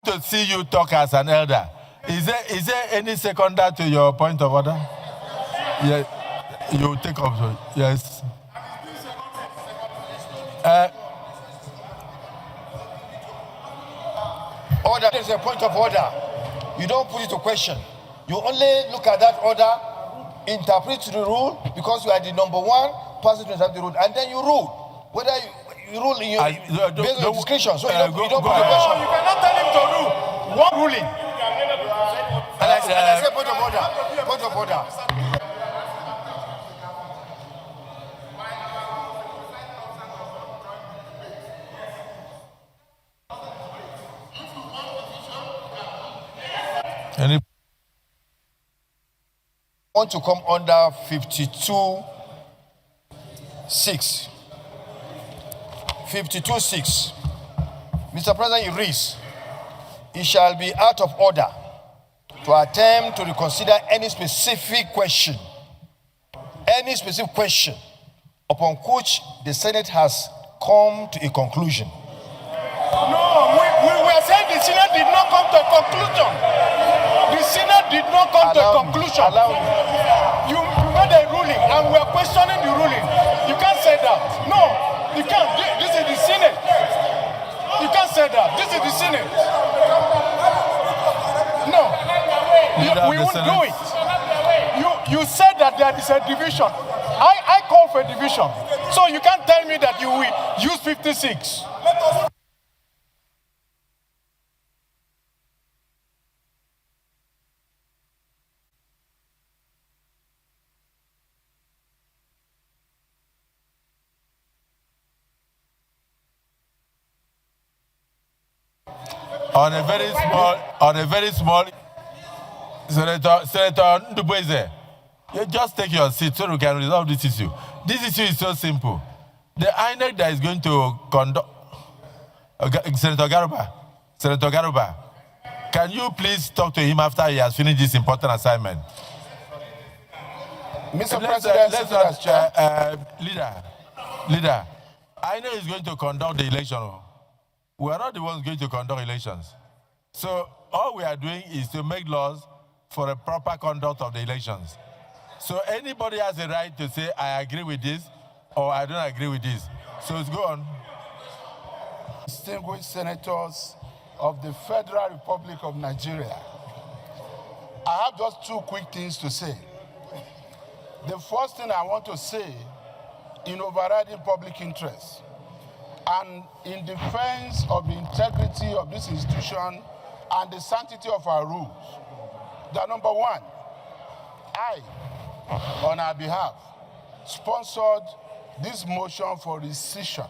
to see you talk as an elder. Is there any seconder to your point of order? Yeah, you take up. Yes. Order is a point of order. You don't put it to question. You only look at that order, interpret the rule because you are the number one person to interpret the rule, and then you rule. Whether you rule in your based on your discretion, so you don't put the question. No, you cannot tell him to rule. One ruling. And I say point of order. Point of order. Any Want to come under 52(6). 52(6). Mr. President, you read, it shall be out of order to attempt to reconsider any specific question upon which the Senate has come to a conclusion. No, we were saying the Senate did not come to a conclusion. The Senate did not come to a conclusion. You made a ruling and we are questioning the ruling. You can't say that. No, you can't. This is the Senate. You can't say that. This is the Senate. No, we won't do it. You said that there is a division. I call for a division. So you can't tell me that you will use 56. on a very small, Senator Ndubueze, you just take your seat so we can resolve this issue. This issue is so simple. The INEC that is going to conduct, Senator Garuba, can you please talk to him after he has finished this important assignment? Mr. President, leader, INEC is going to conduct the election. We are not the ones going to conduct elections. So all we are doing is to make laws for a proper conduct of the elections. So anybody has a right to say, I agree with this, or I don't agree with this. So let's go on. Distinguished senators of the Federal Republic of Nigeria, I have just two quick things to say. The first thing I want to say, in overriding public interest and in defense of the integrity of this institution and the sanctity of our rules, that number one, I, on our behalf, sponsored this motion for rescission.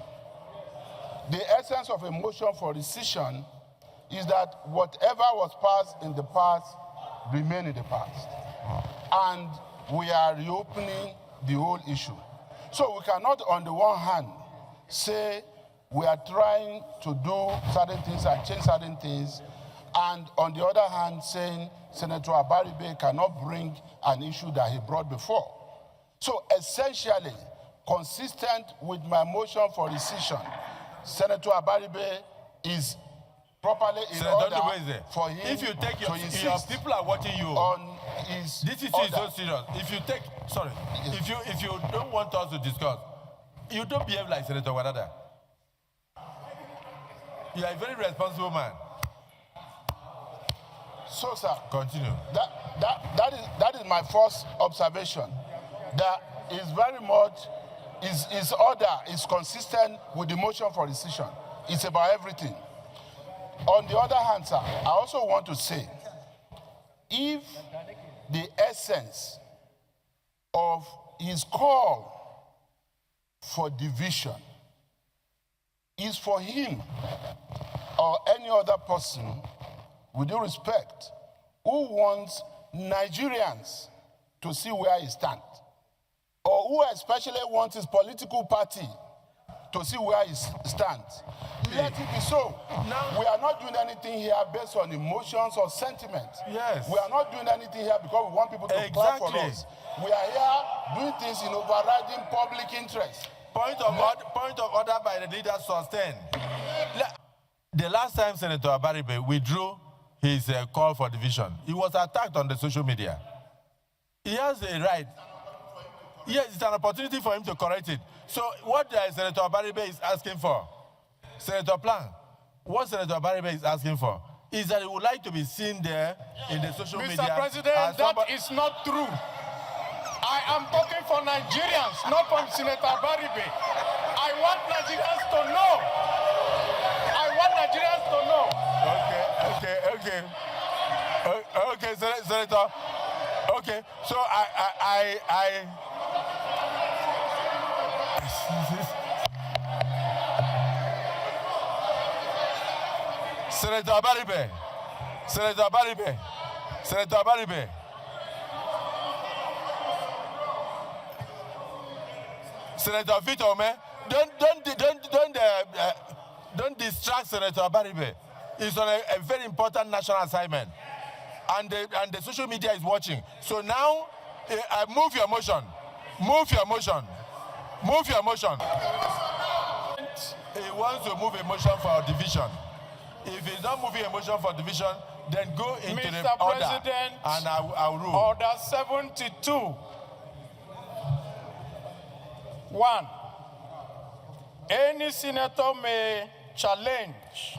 The essence of a motion for rescission is that whatever was passed in the past remain in the past. And we are reopening the whole issue. So we cannot, on the one hand, say we are trying to do certain things and change certain things, and on the other hand, saying Senator Abaribe cannot bring an issue that he brought before. So essentially, consistent with my motion for rescission, Senator Abaribe is properly in order for him if you take to insist your people are watching you on his this issue is so serious. If you don't want us to discuss, you don't behave like Senator Wadada. You are a very responsible man. So, sir, continue. That is my first observation. That is very much his order is consistent with the motion for rescission. It's about everything. On the other hand, sir, I also want to say, if the essence of his call for division is for him or any other person, with due respect, who wants Nigerians to see where he stands, or who especially wants his political party to see where he stands, let it be so. We are not doing anything here based on emotions or sentiment. Yes. We are not doing anything here because we want people to clap for us. We are here doing things in overriding public interest. Point of order by the leader sustained. The last time Senator Abaribe withdrew his call for division, he was attacked on the social media. He has a right. Yes, it's an opportunity for him to correct it. So what Senator Abaribe is asking for, Senator Plan, what Senator Abaribe is asking for is that he would like to be seen there in the social media. Mr. President, that is not true. I am talking for Nigerians, not from Senator Abaribe. I want Nigerians to know. I want Nigerians to know. Okay, Senator. Okay, so Senator Abaribe. Senator Vito, man, don't distract Senator Abaribe. He's on a very important national assignment, and the social media is watching. So now, move your motion. He wants to move a motion for division. If he's not moving a motion for division, then go into Mr. the order, President, and I'll rule. Order 72. 1. Any senator may challenge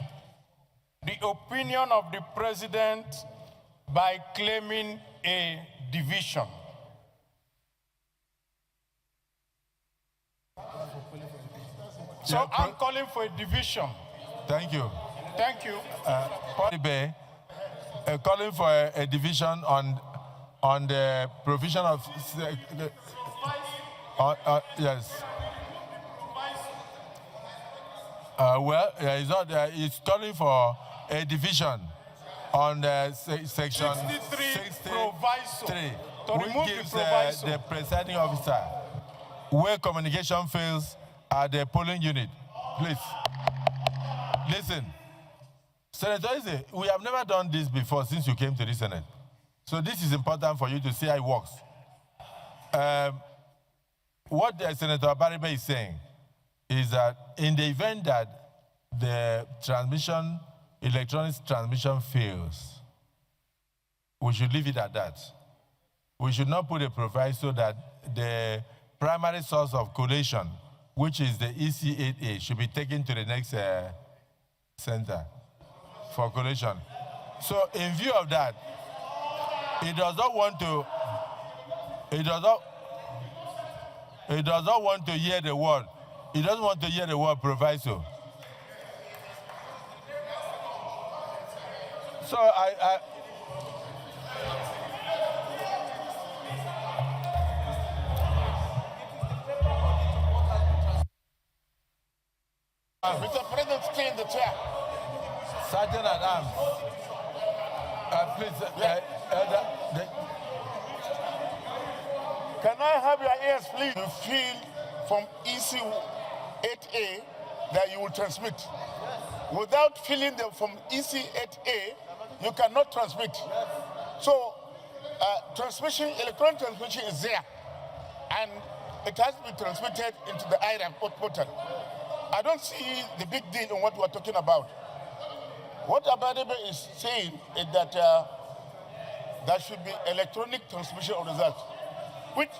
the opinion of the president by claiming a division. So I'm calling for a division. Thank you. Thank you. Calling for a division on the provision of yes. It's calling for a division on the section 63 proviso. To which remove gives the proviso. the presiding officer where communication fails at the polling unit. Please listen. Senator Eze, we have never done this before since you came to the Senate. So this is important for you to see how it works. What Senator Abaribe is saying is that in the event that the electronic transmission fails, we should leave it at that. We should not put a proviso that the primary source of collation, which is the EC8A, should be taken to the next center for collation. So in view of that, it does not want to hear the word. It doesn't want to hear the word proviso. So Mr. President, stay in the chair. Sergeant at Arms, please, Can I have your ears, please? You feel from EC8A that you will transmit. Without feeling them from EC8A, you cannot transmit. So, electronic transmission is there, and it has been transmitted into the IRAM portal. I don't see the big deal in what we're talking about. What Abaribe is saying is that there should be electronic transmission of results, which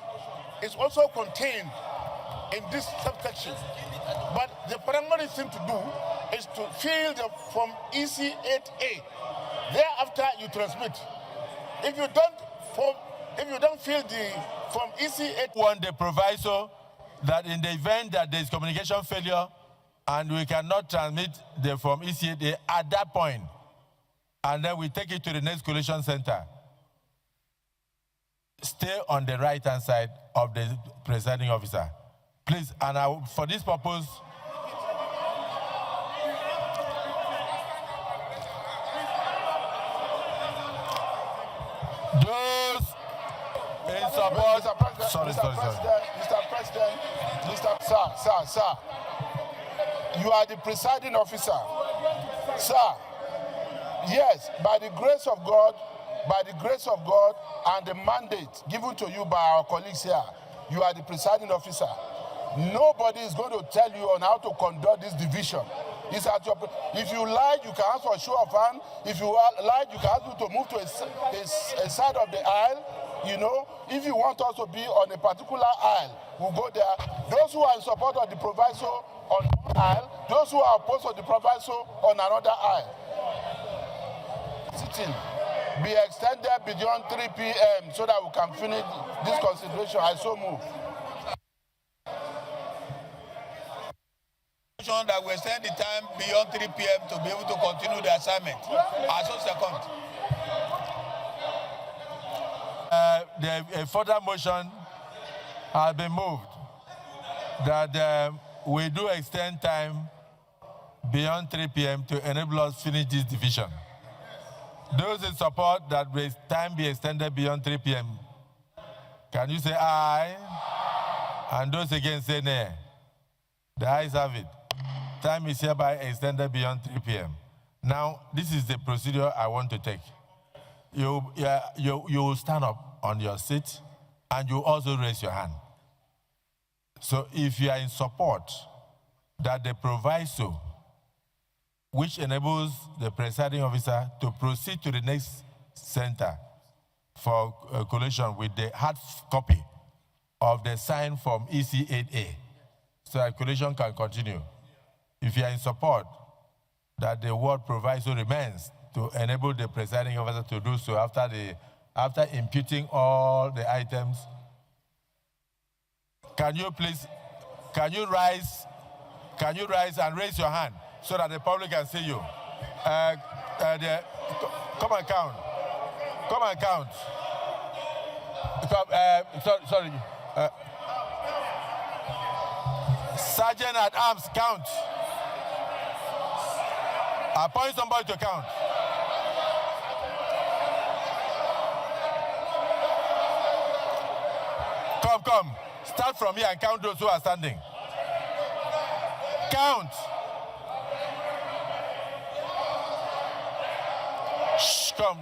is also contained in this subsection. But the primary thing to do is to fill the from EC8A. Thereafter, you transmit. If you don't fill the from EC8, want the proviso that in the event that there is communication failure and we cannot transmit the from EC8A at that point, and then we take it to the next collation center, stay on the right-hand side of the presiding officer. Please, and for this purpose, those in support. Sir, you are the presiding officer. Sir, yes, by the grace of God and the mandate given to you by our colleagues here, you are the presiding officer. Nobody is going to tell you on how to conduct this division. It's at your. If you like, you can ask for a show of hand. If you like, you can ask me to move to a side of the aisle. You know, if you want us to be on a particular aisle, we'll go there. Those who are in support of the proviso on one aisle, those who are opposed to the proviso on another aisle. Sitting be extended beyond 3 p.m. so that we can finish this consideration. I so move. That we extend the time beyond 3 p.m. to be able to continue the assignment. I so second. A further motion has been moved that we do extend time beyond 3 p.m. to enable us finish this division. Those in support that the time be extended beyond 3 p.m., can you say aye? And those against say nay. The ayes have it. Time is hereby extended beyond 3 p.m. Now, this is the procedure I want to take. You stand up on your seat and you also raise your hand. So if you are in support that the proviso, which enables the presiding officer to proceed to the next center for collation with the hard copy of the sign from EC8A, so that collation can continue. If you are in support that the word proviso remains to enable the presiding officer to do so after imputing all the items, can you rise and raise your hand so that the public can see you? Come and count. Come and count. Sorry. Sergeant at arms, count. Appoint somebody to count. Come. Start from here and count those who are standing. Count. Shh, come.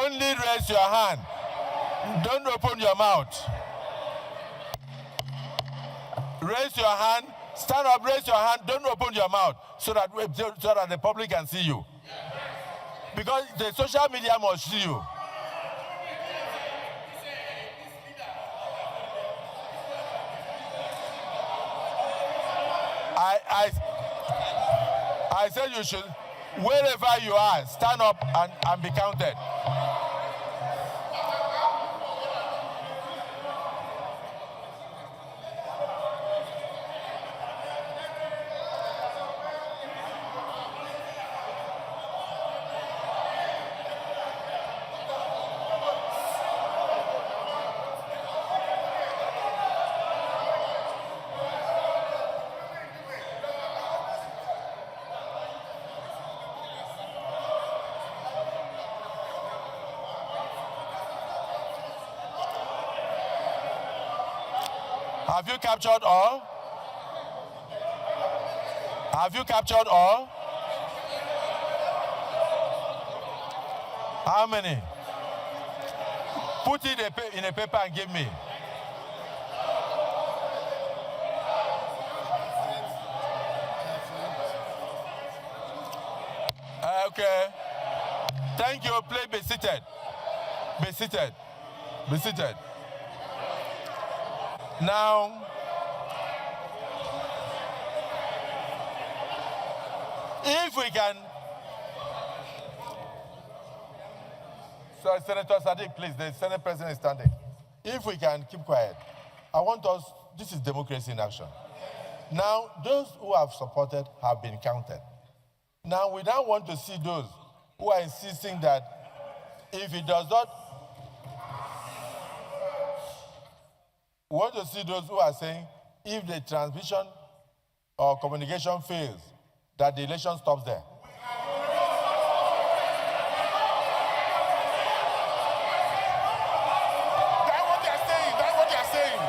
Only raise your hand. Don't open your mouth. Raise your hand. Stand up, raise your hand. Don't open your mouth so that the public can see you. Because the social media must see you. I said you should, wherever you are, stand up and be counted. Have you captured all? Have you captured all? How many? Put it in a paper and give me. Okay. Thank you. Please be seated. Be seated. Be seated. Now, if we can, sorry, Senator Sadiq, please, the Senate President is standing. If we can keep quiet, I want us, this is democracy in action. Now, those who have supported have been counted. Now, we now want to see those who are insisting that if it does not, we want to see those who are saying if the transmission or communication fails, that the election stops there. That's what they're saying. That's what they're saying.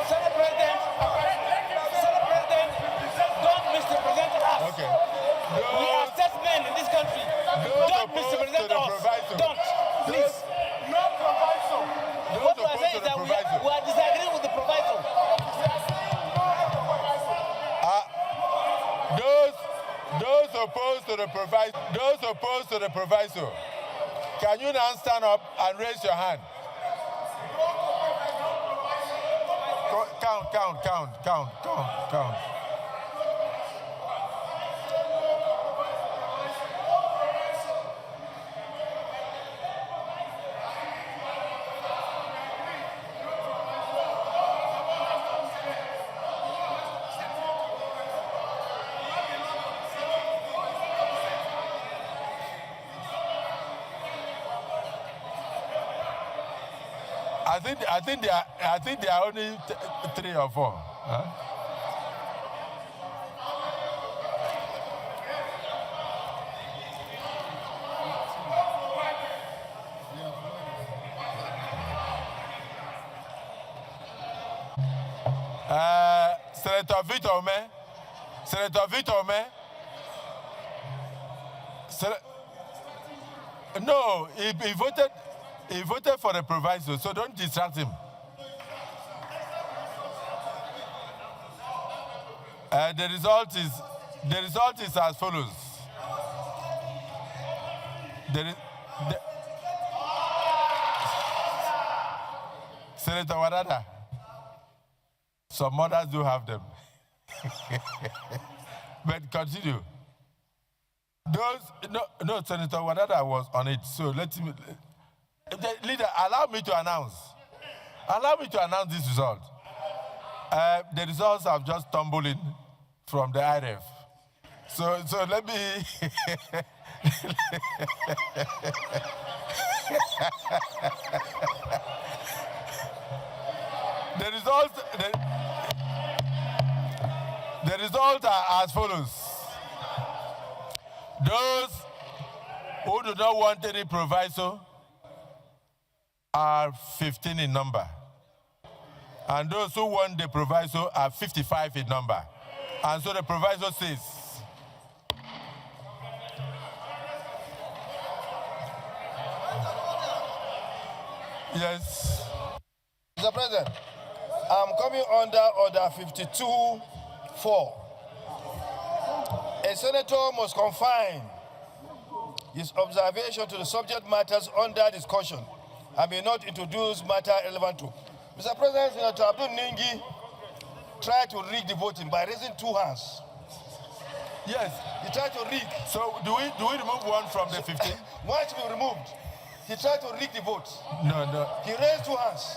Senate President, don't misrepresent us. Okay. We are statesmen in please. No proviso. What we are saying is that we are disagreeing with the proviso. Those opposed to the proviso, can you now stand up and raise your hand? Count. I think there are only 3 or 4. Huh? Senator Victor Ome. No, he voted for the proviso, so don't distract him. The result is as follows. Senator Wadada, some others do have them. But continue. Senator Wadada was on it, so let him. The leader, allow me to announce this result. The results have just tumbled in from the IRF. So let me. The results are as follows. Those who do not want any proviso are 15 in number. And those who want the proviso are 55 in number. And so the proviso says, yes. Mr. President, I'm coming under Order 52-4. A senator must confine his observation to the subject matters under discussion and may not introduce matter relevant to. Mr. President, Senator Abdul Ningi tried to rig the voting by raising 2 hands. Yes. He tried to rig. So do we remove one from the 15? One should be removed. He tried to rig the vote. No. He raised 2 hands.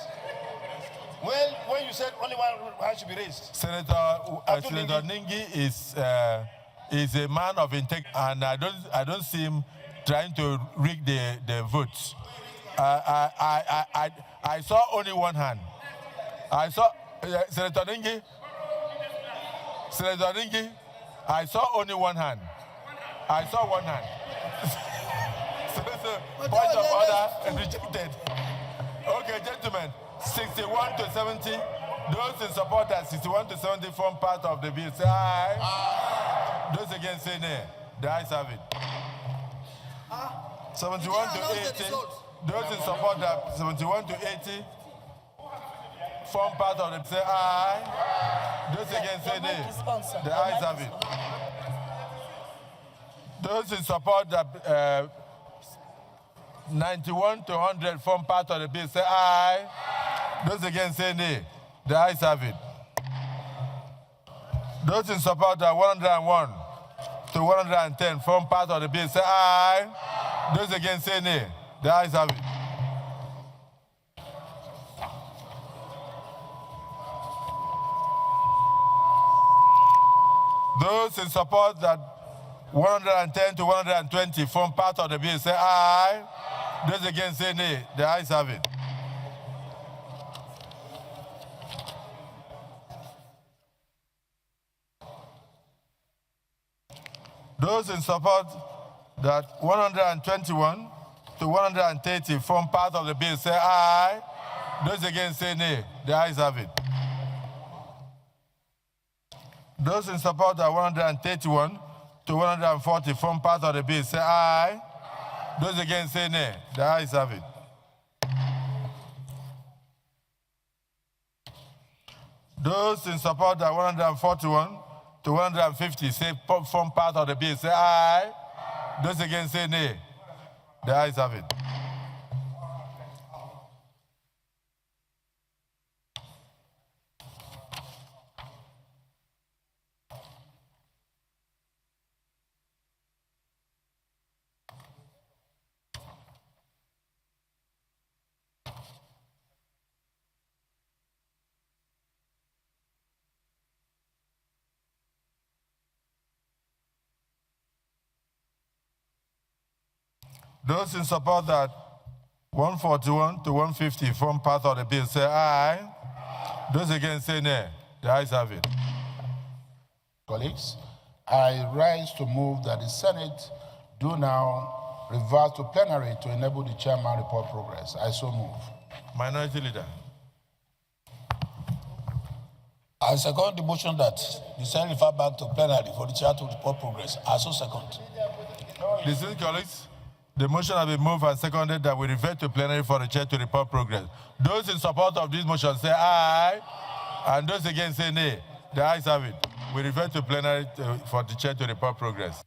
Well, when you said only 1 hand should be raised. Senator Ningi is a man of integrity, and I don't see him trying to rig the votes. I saw only 1 hand. I saw Senator Ningi. I saw only 1 hand. I saw 1 hand. Point of order rejected. Okay, gentlemen, 61 to 70. Those in support at 61 to 70 form part of the bill. Say aye. Those against say nay. The ayes have it. 71 to 80. Those in support at 71 to 80 form part of the bill. Say aye. Those against say nay. The ayes have it. Those in support that 91 to 100 form part of the bill. Say aye. Those against say nay. The ayes have it. Those in support that 101 to 110 form part of the bill. Say aye. Those against say nay. The ayes have it. Those in support that 110 to 120 form part of the bill. Say aye. Those against say nay. The ayes have it. Those in support that 121 to 130 form part of the bill. Say aye. Those against say nay. The ayes have it. Those in support that 131 to 140 form part of the bill. Say aye. Those against say nay. The ayes have it. Those in support that 141 to 150 say form part of the bill say aye. Those against say nay. The ayes have it. Those in support that 141 to 150 form part of the bill say aye. Those against say nay. The ayes have it. Colleagues, I rise to move that the Senate do now revert to plenary to enable the chairman report progress. I so move. Minority Leader. I second the motion that the Senate refer back to plenary for the chair to report progress. I so second. Distinguished colleagues, the motion has been moved and seconded that we revert to plenary for the chair to report progress. Those in support of this motion say aye, and those against say nay. The ayes have it. We revert to plenary for the chair to report progress.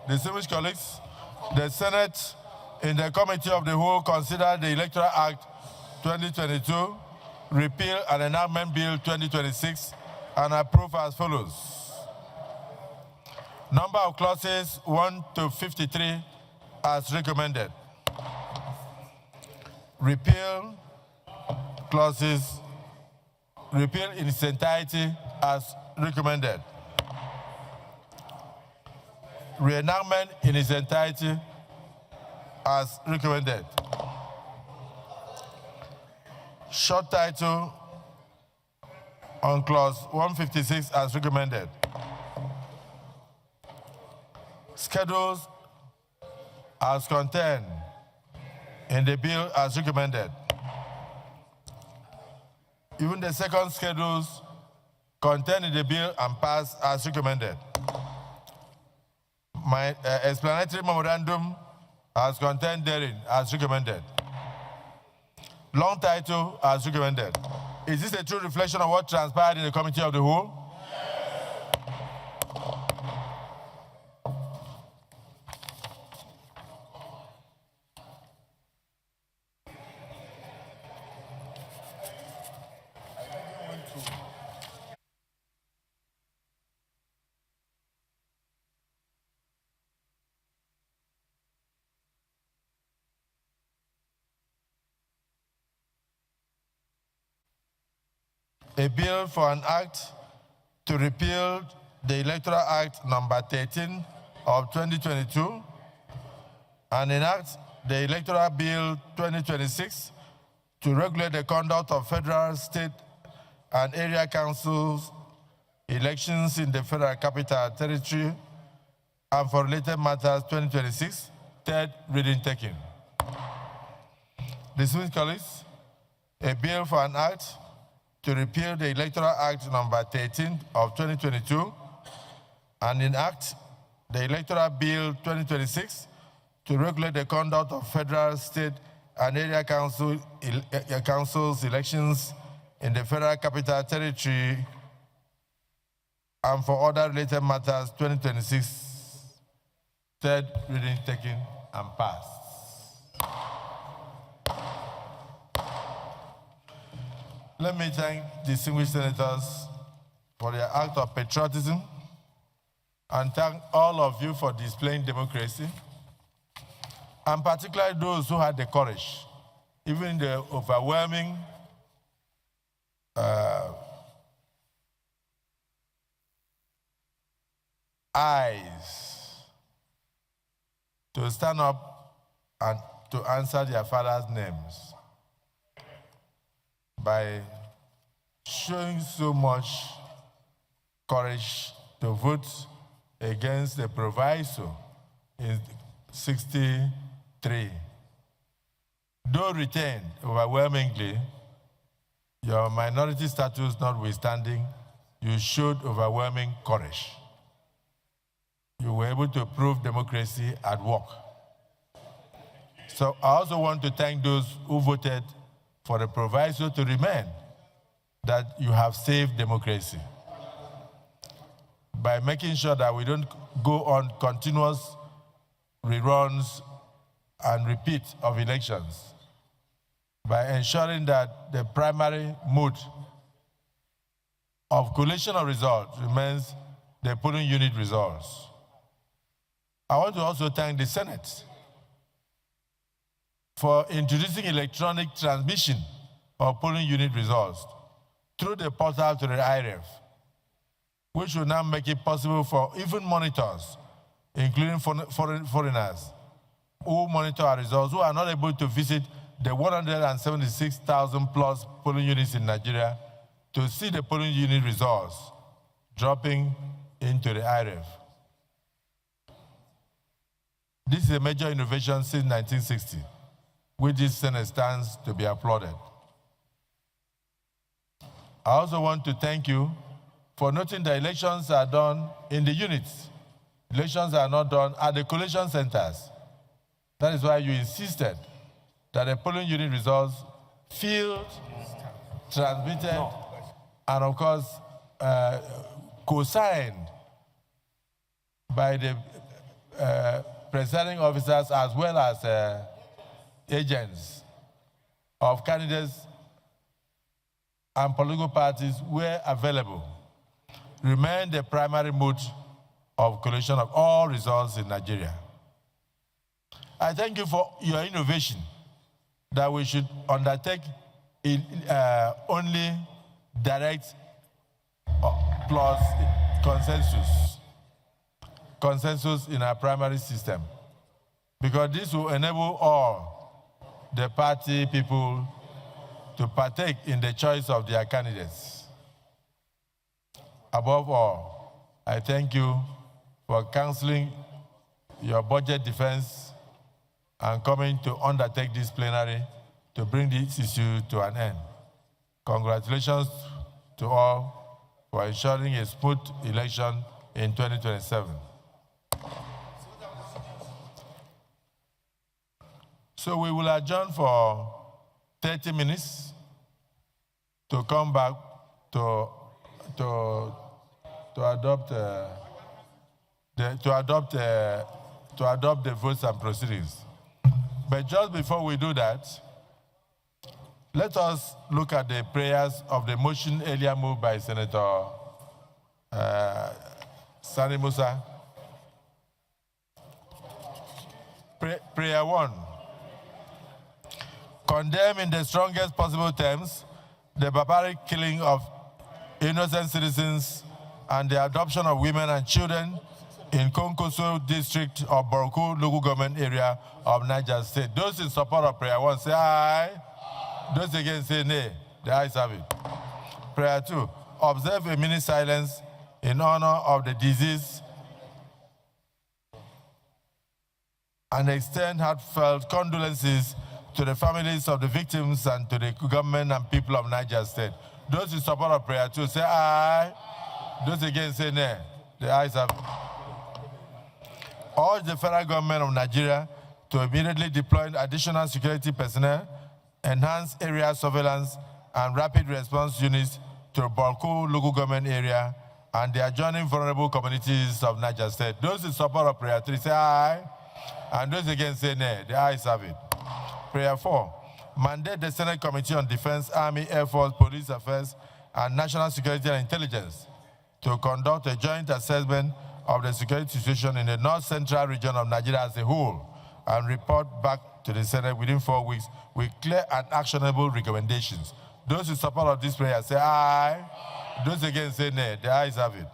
Distinguished colleagues, the Senate, in the Committee of the Whole, considered the Electoral Act 2022, Repeal and Enactment Bill 2026, and approved as follows. Number of clauses 1 to 53 as recommended. Repeal clauses, repeal in its entirety as recommended. Reenactment in its entirety as recommended. Short title on clause 156 as recommended. Schedules as contained in the bill as recommended. Even the second schedules contained in the bill and passed as recommended. My explanatory memorandum as contained therein as recommended. Long title as recommended. Is this a true reflection of what transpired in the Committee of the Whole? A bill for an act to repeal the Electoral Act number 13 of 2022 and enact the Electoral Bill 2026 to regulate the conduct of federal, state, and area councils elections in the Federal Capital Territory and for related matters 2026, third reading taken. Distinguished colleagues, a bill for an act to repeal the Electoral Act number 13 of 2022 and enact the Electoral Bill 2026 to regulate the conduct of federal, state, and area councils elections in the Federal Capital Territory and for other related matters 2026, third reading taken and passed. Let me thank distinguished senators for their act of patriotism and thank all of you for displaying democracy, and particularly those who had the courage, even in the overwhelming eyes, to stand up and to answer their father's names by showing so much courage to vote against the proviso in 63. Though retained overwhelmingly, your minority status notwithstanding, you showed overwhelming courage. You were able to prove democracy at work. So I also want to thank those who voted for the proviso to remain, that you have saved democracy by making sure that we don't go on continuous reruns and repeat of elections, by ensuring that the primary mode of collation of results remains the polling unit results. I want to also thank the Senate for introducing electronic transmission of polling unit results through the portal to the IREF, which will now make it possible for even monitors, including foreigners, who monitor our results, who are not able to visit the 176,000 plus polling units in Nigeria, to see the polling unit results dropping into the IREF. This is a major innovation since 1960, which this Senate stands to be applauded. I also want to thank you for noting that elections are done in the units. Elections are not done at the collation centers. That is why you insisted that the polling unit results field, transmitted, and of course, co-signed by the presiding officers as well as agents of candidates and political parties where available, remain the primary mode of collation of all results in Nigeria. I thank you for your innovation that we should undertake only direct plus consensus in our primary system, because this will enable all the party people to partake in the choice of their candidates. Above all, I thank you for canceling your budget defense and coming to undertake this plenary to bring this issue to an end. Congratulations to all for ensuring a smooth election in 2027. So we will adjourn for 30 minutes to come back to adopt the votes and proceedings. But just before we do that, let us look at the prayers of the motion earlier moved by Senator Sani Musa. Prayer 1. Condemn in the strongest possible terms the barbaric killing of innocent citizens and the adoption of women and children in Konkoso district of Borku local government area of Niger State. Those in support of prayer 1 say aye. Those against say nay. The ayes have it. Prayer 2. Observe a minute silence in honor of the deceased and extend heartfelt condolences to the families of the victims and to the government and people of Niger State. Those in support of prayer 2 say aye. Those against say nay. The ayes have it. Urge the federal government of Nigeria to immediately deploy additional security personnel, enhance area surveillance, and rapid response units to Borku local government area and the adjoining vulnerable communities of Niger State. Those in support of prayer 3 say aye, and those against say nay. The ayes have it. Prayer 4. Mandate the Senate Committee on Defense, Army, Air Force, Police Affairs, and National Security and Intelligence to conduct a joint assessment of the security situation in the north-central region of Nigeria as a whole and report back to the Senate within 4 weeks with clear and actionable recommendations. Those in support of this prayer say aye. Those against say nay. The ayes have it.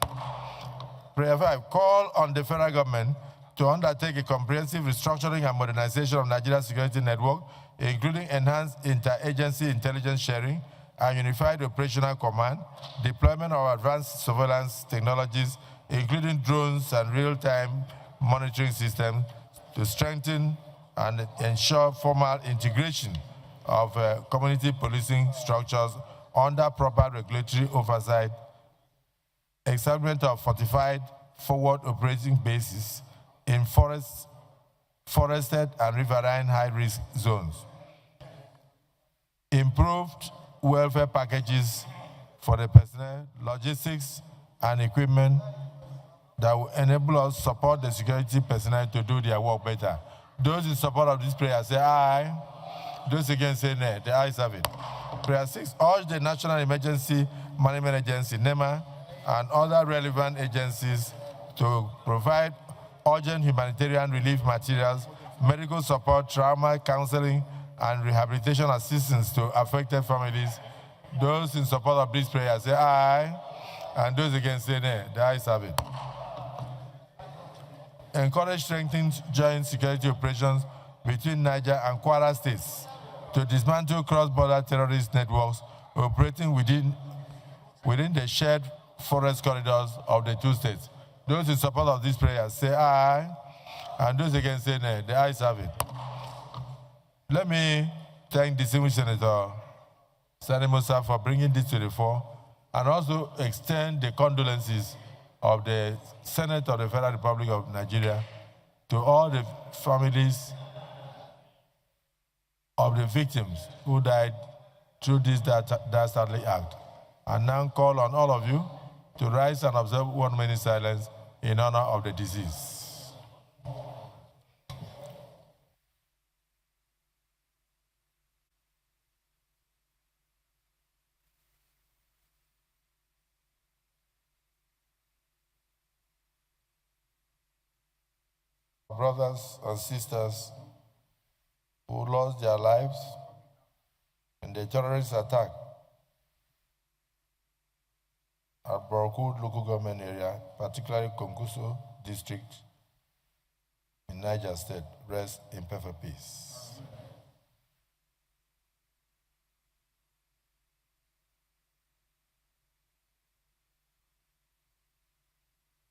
Prayer 5. Call on the federal government to undertake a comprehensive restructuring and modernization of Nigeria's security network, including enhanced interagency intelligence sharing and unified operational command, deployment of advanced surveillance technologies, including drones and real-time monitoring systems, to strengthen and ensure formal integration of community policing structures under proper regulatory oversight, establishment of fortified forward operating bases in forested and riverine high-risk zones, improved welfare packages for the personnel, logistics, and equipment that will enable us to support the security personnel to do their work better. Those in support of this prayer say aye. Those against say nay. The ayes have it. Prayer 6, urge the National Emergency Management Agency, NEMA, and other relevant agencies to provide urgent humanitarian relief materials, medical support, trauma counseling, and rehabilitation assistance to affected families. Those in support of this prayer say aye, and those against say nay. The ayes have it. Encourage strengthened joint security operations between Niger and Kwara states to dismantle cross-border terrorist networks operating within the shared forest corridors of the two states. Those in support of this prayer say aye, and those against say nay. The ayes have it. Let me thank distinguished Senator Sani Musa for bringing this to the fore, and also extend the condolences of the Senate of the Federal Republic of Nigeria to all the families of the victims who died through this dastardly act. And now call on all of you to rise and observe 1 minute silence in honor of the deceased. Brothers and sisters who lost their lives in the terrorist attack at Borough local government area, particularly Konguso district in Niger State, rest in perfect peace.